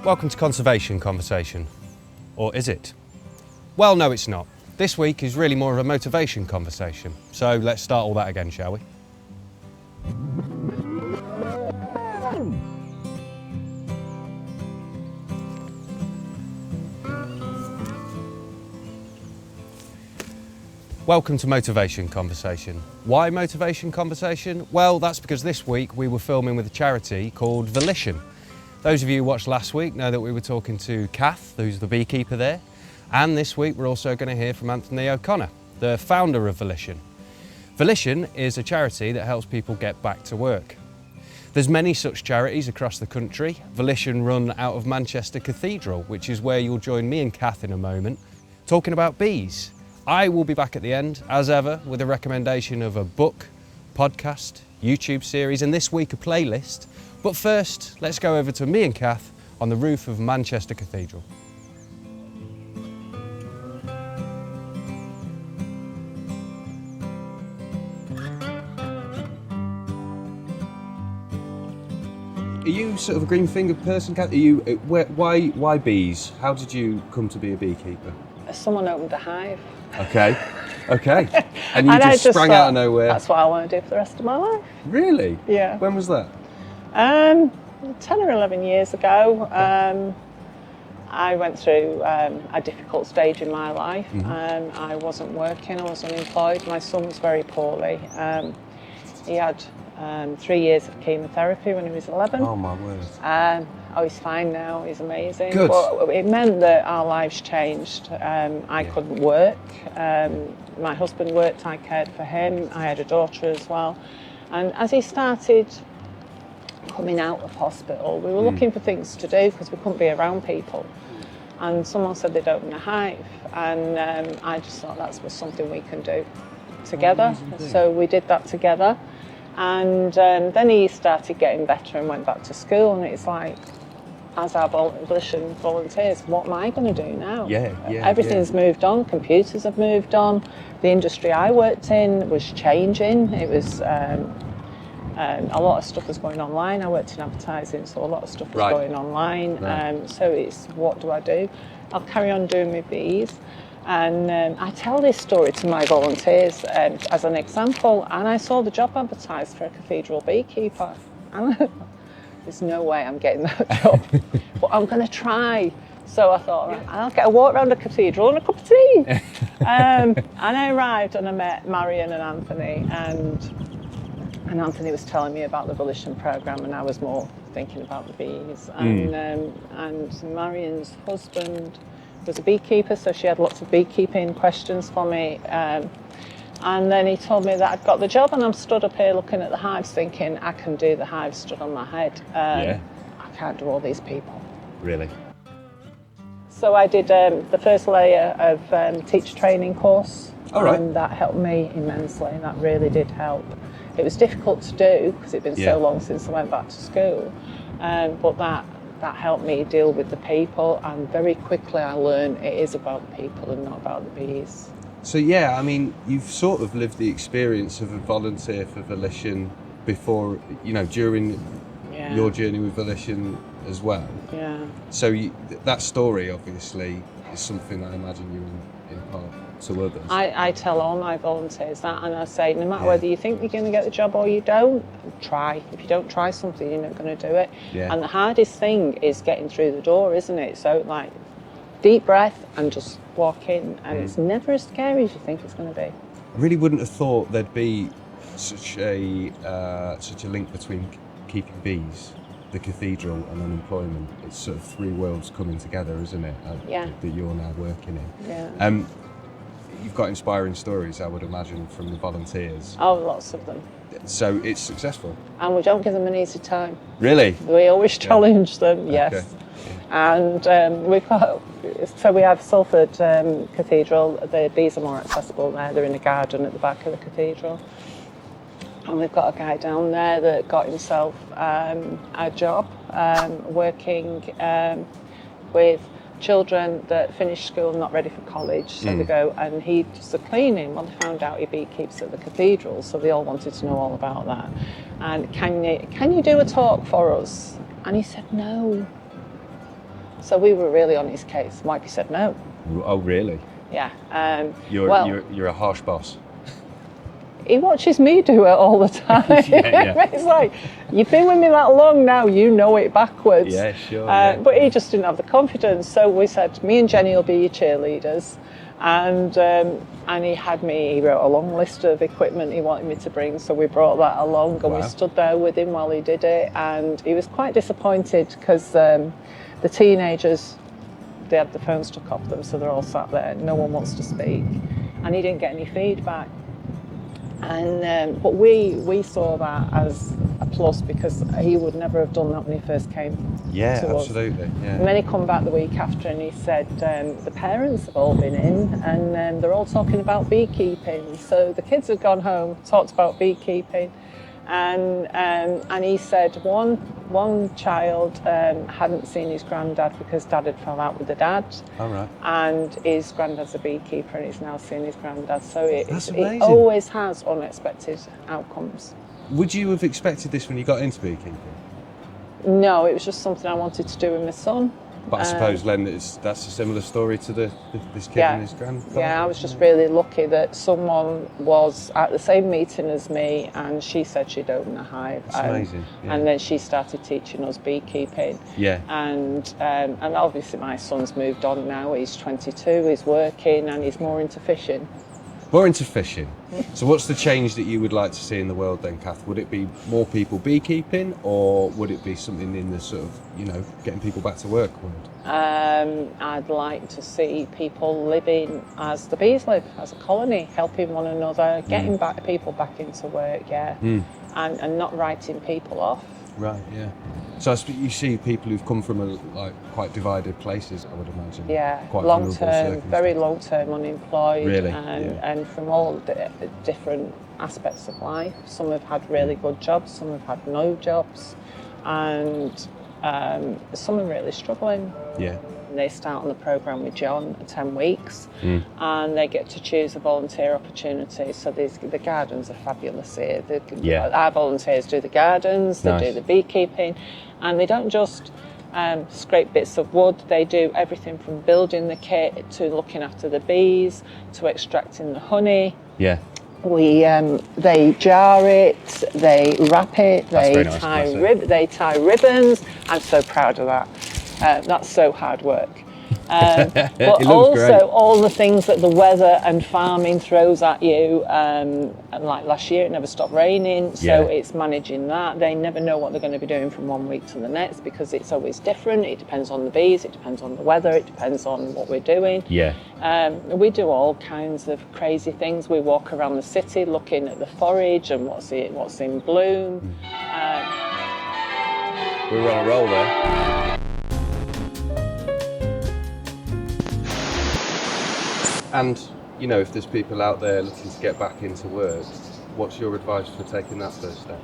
Welcome to Conservation Conversation. Or is it? Well, no, it's not. This week is really more of a motivation conversation. So let's start all that again, shall we? Welcome to Motivation Conversation. Why Motivation Conversation? Well, that's because this week we were filming with a charity called Volition. Those of you who watched last week know that we were talking to Kath, who's the beekeeper there, and this week we're also going to hear from Anthony O'Connor, the founder of Volition. Volition is a charity that helps people get back to work. There's many such charities across the country. Volition run out of Manchester Cathedral, which is where you'll join me and Kath in a moment, talking about bees. I will be back at the end, as ever, with a recommendation of a book, podcast, YouTube series, and this week a playlist. But first, let's go over to me and Kath on the roof of Manchester Cathedral. Are you sort of a green-fingered person, Kath? Are you? Why bees? How did you come to be a beekeeper? Someone opened a hive. Okay. And you just sprang out of nowhere. That's what I want to do for the rest of my life. Really? Yeah. When was that? 10 or 11 years ago. I went through a difficult stage in my life. Mm-hmm. I wasn't working, I was unemployed. My son was very poorly. He had 3 years of chemotherapy when he was 11. Oh my word. He's fine now, he's amazing. Good. But it meant that our lives changed. I couldn't work. My husband worked, I cared for him. I had a daughter as well. And as he started coming out of hospital, we were looking for things to do because we couldn't be around people. And someone said they'd open a hive. And I just thought that was something we can do together. So we did that together. And then he started getting better and went back to school, and it's like, as our Volition volunteers, what am I going to do now? Everything's moved on, computers have moved on, the industry I worked in was changing, it was, a lot of stuff was going online. I worked in advertising, so a lot of stuff was going online, so it's, what do I do? I'll carry on doing my bees. And I tell this story to my volunteers as an example, and I saw the job advertised for a cathedral beekeeper. And there's no way I'm getting that job, but I'm going to try. So I thought, right, I'll get a walk around the cathedral and a cup of tea. And I arrived and I met Marion and Anthony, and Anthony was telling me about the Volition programme, and I was more thinking about the bees. And Marion's husband was a beekeeper, so she had lots of beekeeping questions for me. And then he told me that I'd got the job, and I'm stood up here looking at the hives thinking, I can do the hives stood on my head. I can't do all these people. Really? So I did the first layer of teacher training course. All right. And that helped me immensely, that really did help. It was difficult to do because it'd been so long since I went back to school, but that helped me deal with the people, and very quickly I learned it is about the people and not about the bees. So yeah, I mean, you've sort of lived the experience of a volunteer for Volition before, during your journey with Volition as well. Yeah. So that story obviously is something I imagine you impart to others. I tell all my volunteers that, and I say, no matter whether you think you're going to get the job or you don't, try. If you don't try something, you're not going to do it. Yeah. And the hardest thing is getting through the door, isn't it? So like, deep breath and just walk in, and it's never as scary as you think it's going to be. I really wouldn't have thought there'd be such a link between keeping bees, the cathedral, and unemployment. It's sort of three worlds coming together, isn't it? That you're now working in. Yeah. You've got inspiring stories, I would imagine, from the volunteers. Oh, lots of them. So it's successful. And we don't give them an easy time. Really? We always challenge them, yes. Okay. And we have Salford Cathedral. The bees are more accessible there. They're in a garden at the back of the cathedral. And we've got a guy down there that got himself a job working with children that finish school not ready for college, so they go and he does the cleaning. Well, they found out he beekeeps at the cathedral, so they all wanted to know all about that. And can you do a talk for us? And he said no. So we were really on his case. Wipey said no. Oh, really? Yeah. You're a harsh boss. He watches me do it all the time. Yeah. It's like, you've been with me that long now, you know it backwards. Yeah, sure. But he just didn't have the confidence. So we said, me and Jenny will be your cheerleaders. And he wrote a long list of equipment he wanted me to bring. So we brought that along and we stood there with him while he did it. And he was quite disappointed because the teenagers, they had the phones stuck off them. So they're all sat there. No one wants to speak. And he didn't get any feedback. And but we saw that as a plus because he would never have done that when he first came to us. Absolutely. Yeah. And then he come back the week after and he said the parents have all been in and they're all talking about beekeeping. So the kids had gone home, talked about beekeeping, and he said one child hadn't seen his granddad because dad had fell out with the dad. All right. And his granddad's a beekeeper and he's now seen his granddad. So it always has unexpected outcomes. Would you have expected this when you got into beekeeping? No, it was just something I wanted to do with my son. But I suppose, Len, that's a similar story to this kid and his grandfather. Yeah, I was just really lucky that someone was at the same meeting as me and she said she'd open a hive. That's amazing. Yeah. And then she started teaching us beekeeping. Yeah. And obviously my son's moved on now. He's 22, he's working and he's more into fishing. More into fishing. So what's the change that you would like to see in the world then, Kath? Would it be more people beekeeping or would it be something in the sort of, getting people back to work world? I'd like to see people living as the bees live, as a colony, helping one another, getting people back into work, and not writing people off. Right, yeah. So you see people who've come from quite divided places, I would imagine. Yeah, quite long-term, very long-term unemployed. Really? And from all the different aspects of life. Some have had really good jobs, some have had no jobs, and some are really struggling. Yeah. And they start on the programme with John at 10 weeks and they get to choose a volunteer opportunity. So the gardens are fabulous here. Our volunteers do the gardens, they do the beekeeping, and they don't just scrape bits of wood. They do everything from building the kit to looking after the bees to extracting the honey. Yeah. They jar it, they wrap it, they tie ribbons. I'm so proud of that. That's so hard work. But also great. All the things that the weather and farming throws at you. And like last year, it never stopped raining, so it's managing that. They never know what they're going to be doing from one week to the next because it's always different. It depends on the bees, it depends on the weather, it depends on what we're doing. Yeah. We do all kinds of crazy things. We walk around the city looking at the forage and what's in bloom. We're on a roll there. And, if there's people out there looking to get back into work, what's your advice for taking that first step?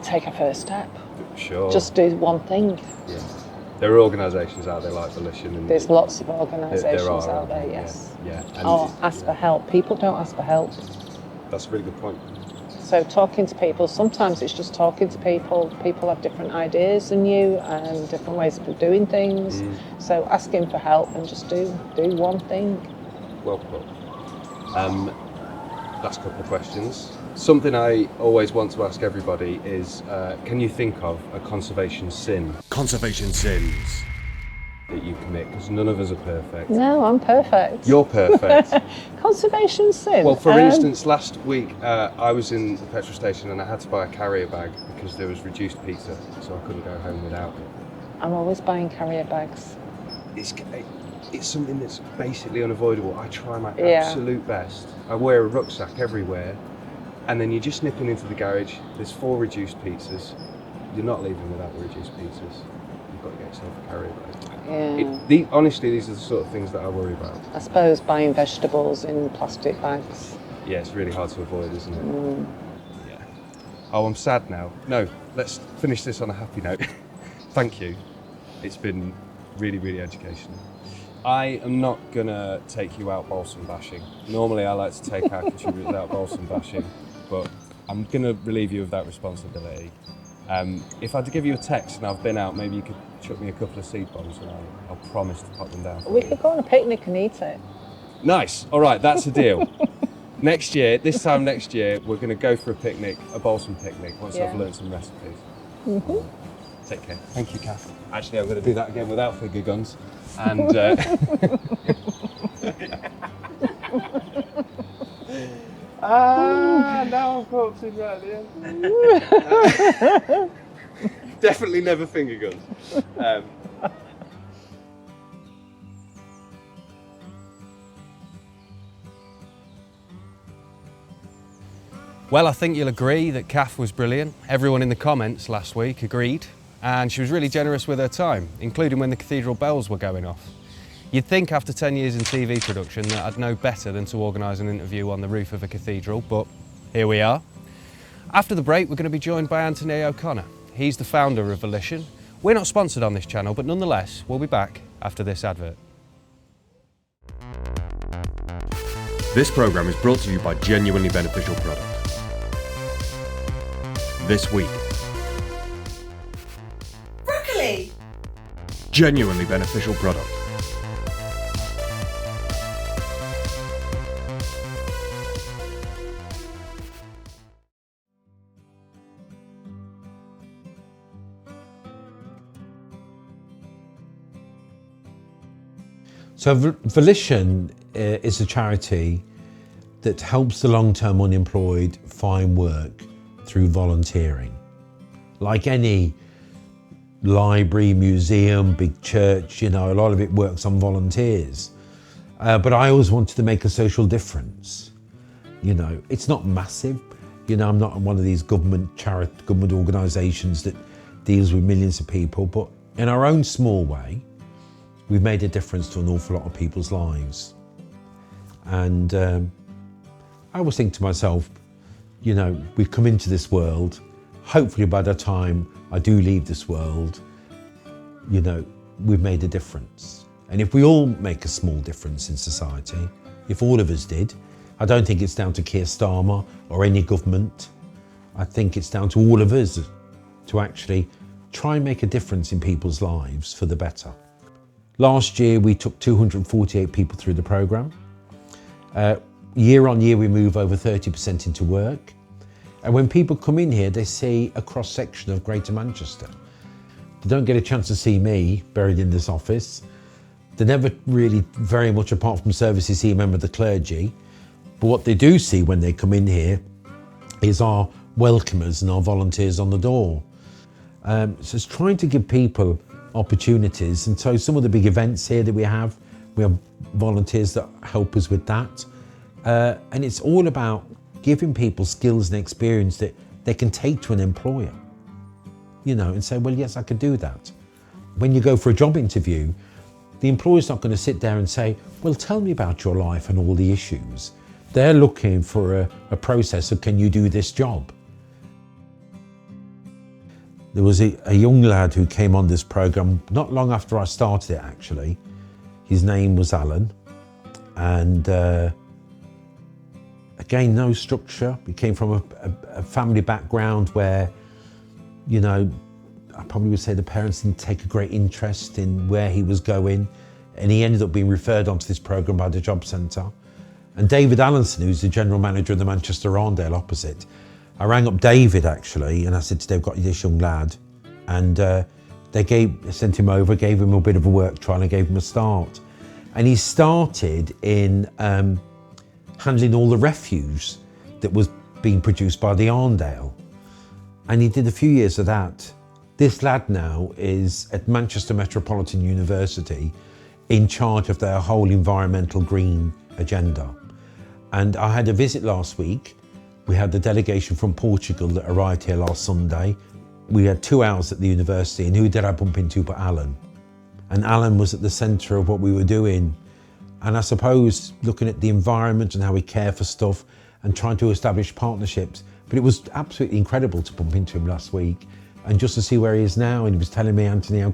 Take a first step. Sure. Just do one thing. Yeah. There are organisations out there like Volition. And there's lots of organisations out there, yes. Yeah. Ask for help. People don't ask for help. That's a really good point. So talking to people, sometimes it's just talking to people. People have different ideas than you and different ways of doing things. So asking for help and just do one thing. Well put. Last couple of questions. Something I always want to ask everybody is, can you think of a conservation sin? Conservation sins that you commit, because none of us are perfect. No, I'm perfect. You're perfect. Conservation sin. Well, for instance, last week I was in the petrol station and I had to buy a carrier bag because there was reduced pizza, so I couldn't go home without it. I'm always buying carrier bags. It's something that's basically unavoidable. I try my absolute best. I wear a rucksack everywhere, and then you're just nipping into the garage. There's 4 reduced pizzas. You're not leaving without the reduced pizzas. You've got to get yourself a carrier bag. Yeah. Honestly, these are the sort of things that I worry about. I suppose buying vegetables in plastic bags. Yeah, it's really hard to avoid, isn't it? Yeah. Oh, I'm sad now. No, let's finish this on a happy note. Thank you. It's been really, really educational. I am not going to take you out balsam bashing. Normally I like to take our contributors out balsam bashing, but I'm going to relieve you of that responsibility. If I had to give you a text and I've been out, maybe you could chuck me a couple of seed bombs and I'll promise to pop them down. We could go on a picnic and eat it. Nice. All right, that's a deal. Next year, this time next year, we're going to go for a picnic, a balsam picnic, once I've learned some recipes. Take care. Thank you, Kath. Actually, I'm going to do that again without finger guns. And now I'm corpsing right at the end. Definitely never finger guns. Well, I think you'll agree that Kath was brilliant. Everyone in the comments last week agreed, and she was really generous with her time, including when the cathedral bells were going off. You'd think after 10 years in TV production that I'd know better than to organise an interview on the roof of a cathedral, but here we are. After the break, we're going to be joined by Anthony O'Connor. He's the founder of Volition. We're not sponsored on this channel, but nonetheless, we'll be back after this advert. This programme is brought to you by Genuinely Beneficial Products. This week, broccoli. Genuinely beneficial product. So Volition is a charity that helps the long-term unemployed find work through volunteering. Like any library, museum, big church, you know, a lot of it works on volunteers. But I always wanted to make a social difference. You know, it's not massive. You know, I'm not one of these government organisations that deals with millions of people, but in our own small way, we've made a difference to an awful lot of people's lives. And I always think to myself, you know, we've come into this world, hopefully by the time I do leave this world, you know, we've made a difference. And if we all make a small difference in society, if all of us did, I don't think it's down to Keir Starmer or any government. I think it's down to all of us to actually try and make a difference in people's lives for the better. Last year, we took 248 people through the programme. Year on year, we move over 30% into work. And when people come in here, they see a cross-section of Greater Manchester. They don't get a chance to see me buried in this office. They never really, very much apart from services, see a member of the clergy. But what they do see when they come in here is our welcomers and our volunteers on the door. So it's trying to give people opportunities. And so some of the big events here that we have volunteers that help us with that. And it's all about giving people skills and experience that they can take to an employer, you know, and say, well, yes, I could do that. When you go for a job interview, the employer's not going to sit there and say, well, tell me about your life and all the issues. They're looking for a process of, can you do this job? There was a young lad who came on this programme not long after I started it, actually. His name was Alan, and again, no structure. He came from a family background where, you know, I probably would say the parents didn't take a great interest in where he was going, and he ended up being referred onto this programme by the Job Centre. And David Allenson, who's the general manager of the Manchester Arndale opposite, I rang up David actually, and I said, they've got this young lad, and they sent him over, gave him a bit of a work trial and gave him a start. And he started in handling all the refuse that was being produced by the Arndale. And he did a few years of that. This lad now is at Manchester Metropolitan University in charge of their whole environmental green agenda. And I had a visit last week. We had the delegation from Portugal that arrived here last Sunday. We had 2 hours at the university, and who did I bump into but Alan? And Alan was at the centre of what we were doing. And I suppose looking at the environment and how we care for stuff and trying to establish partnerships. But it was absolutely incredible to bump into him last week and just to see where he is now. And he was telling me, Anthony,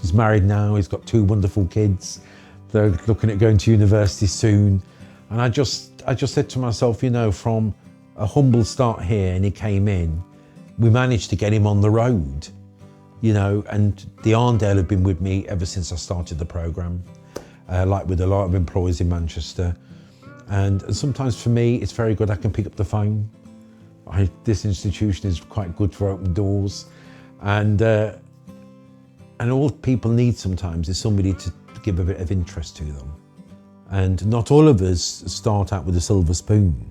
he's married now, he's got 2 wonderful kids. They're looking at going to university soon. And I just said to myself, you know, from a humble start here and he came in, we managed to get him on the road. you know, and the Arndale have been with me ever since I started the programme, like with a lot of employees in Manchester. And sometimes for me, it's very good I can pick up the phone. This institution is quite good for open doors. And all people need sometimes is somebody to give a bit of interest to them. And not all of us start out with a silver spoon.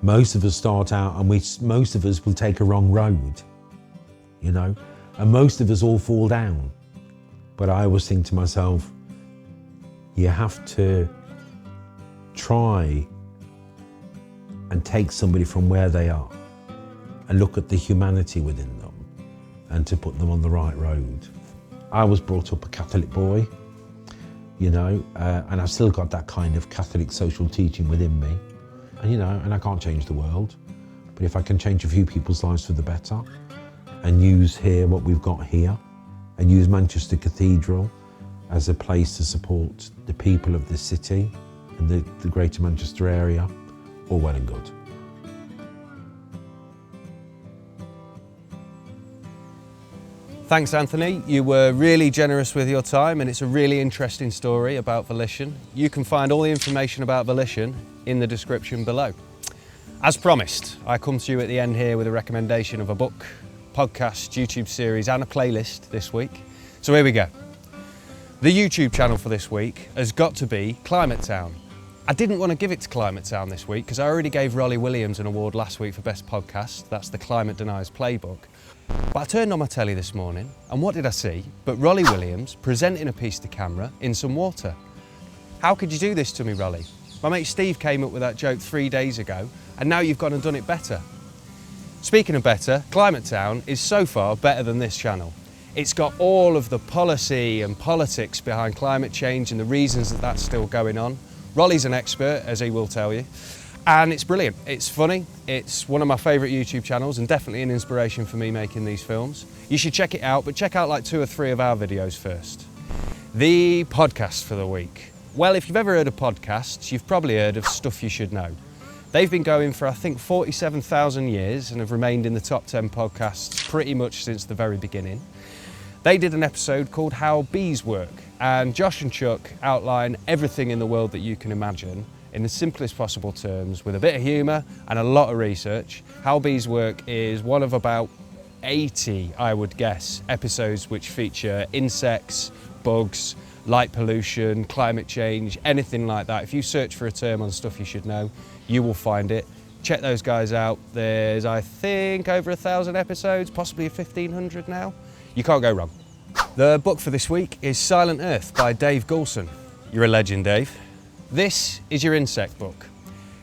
Most of us start out and most of us will take a wrong road, you know, and most of us all fall down. But I always think to myself, you have to try and take somebody from where they are and look at the humanity within them and to put them on the right road. I was brought up a Catholic boy, you know, and I've still got that kind of Catholic social teaching within me. And, you know, and I can't change the world, but if I can change a few people's lives for the better and use here what we've got here and use Manchester Cathedral as a place to support the people of this city and the Greater Manchester area, all well and good. Thanks, Anthony. You were really generous with your time, and it's a really interesting story about Volition. You can find all the information about Volition in the description below. As promised, I come to you at the end here with a recommendation of a book, podcast, YouTube series and a playlist this week. So here we go. The YouTube channel for this week has got to be Climate Town. I didn't want to give it to Climate Town this week because I already gave Rolly Williams an award last week for Best Podcast. That's the Climate Deniers Playbook. But I turned on my telly this morning and what did I see but Rolly Williams presenting a piece to camera in some water. How could you do this to me, Rolly? My mate Steve came up with that joke 3 days ago and now you've gone and done it better. Speaking of better, Climate Town is so far better than this channel. It's got all of the policy and politics behind climate change and the reasons that that's still going on. Rolly's an expert, as he will tell you, and it's brilliant. It's funny, it's one of my favourite YouTube channels and definitely an inspiration for me making these films. You should check it out, but check out like 2 or 3 of our videos first. The podcast for the week. Well, if you've ever heard of podcasts, you've probably heard of Stuff You Should Know. They've been going for, I think, 47,000 years and have remained in the top 10 podcasts pretty much since the very beginning. They did an episode called How Bees Work, and Josh and Chuck outline everything in the world that you can imagine in the simplest possible terms with a bit of humour and a lot of research. How Bees Work is one of about 80, I would guess, episodes which feature insects, bugs, light pollution, climate change, anything like that. If you search for a term on Stuff You Should Know, you will find it. Check those guys out. There's, I think, over 1,000 episodes, possibly 1,500 now. You can't go wrong. The book for this week is Silent Earth by Dave Goulson. You're a legend, Dave. This is your insect book.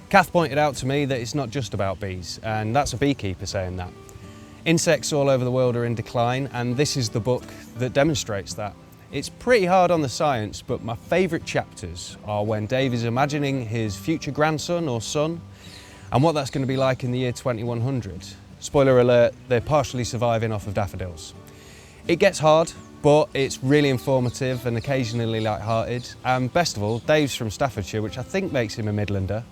Kath pointed out to me that it's not just about bees, and that's a beekeeper saying that. Insects all over the world are in decline, and this is the book that demonstrates that. It's pretty hard on the science, but my favourite chapters are when Dave is imagining his future grandson or son and what that's going to be like in the year 2100. Spoiler alert, they're partially surviving off of daffodils. It gets hard, but it's really informative and occasionally light-hearted. And best of all, Dave's from Staffordshire, which I think makes him a Midlander.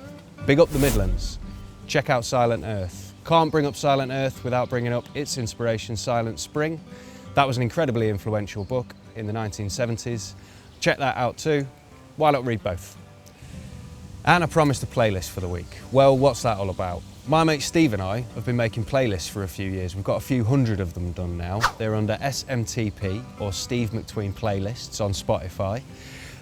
Big up the Midlands. Check out Silent Earth. Can't bring up Silent Earth without bringing up its inspiration, Silent Spring. That was an incredibly influential book in the 1970s. Check that out too. Why not read both? And I promised a playlist for the week. Well, what's that all about? My mate Steve and I have been making playlists for a few years. We've got a few hundred of them done now. They're under SMTP or Steve McTween playlists on Spotify.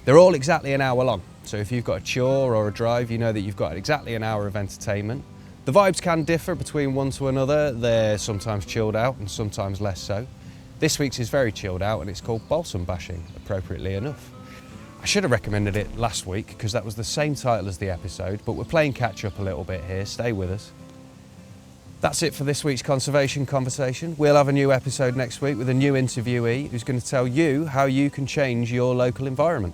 They're all exactly an hour long. So if you've got a chore or a drive, you know that you've got exactly an hour of entertainment. The vibes can differ between one to another. They're sometimes chilled out and sometimes less so. This week's is very chilled out and it's called Balsam Bashing, appropriately enough. I should have recommended it last week because that was the same title as the episode, but we're playing catch up a little bit here, stay with us. That's it for this week's Conservation Conversation. We'll have a new episode next week with a new interviewee who's going to tell you how you can change your local environment.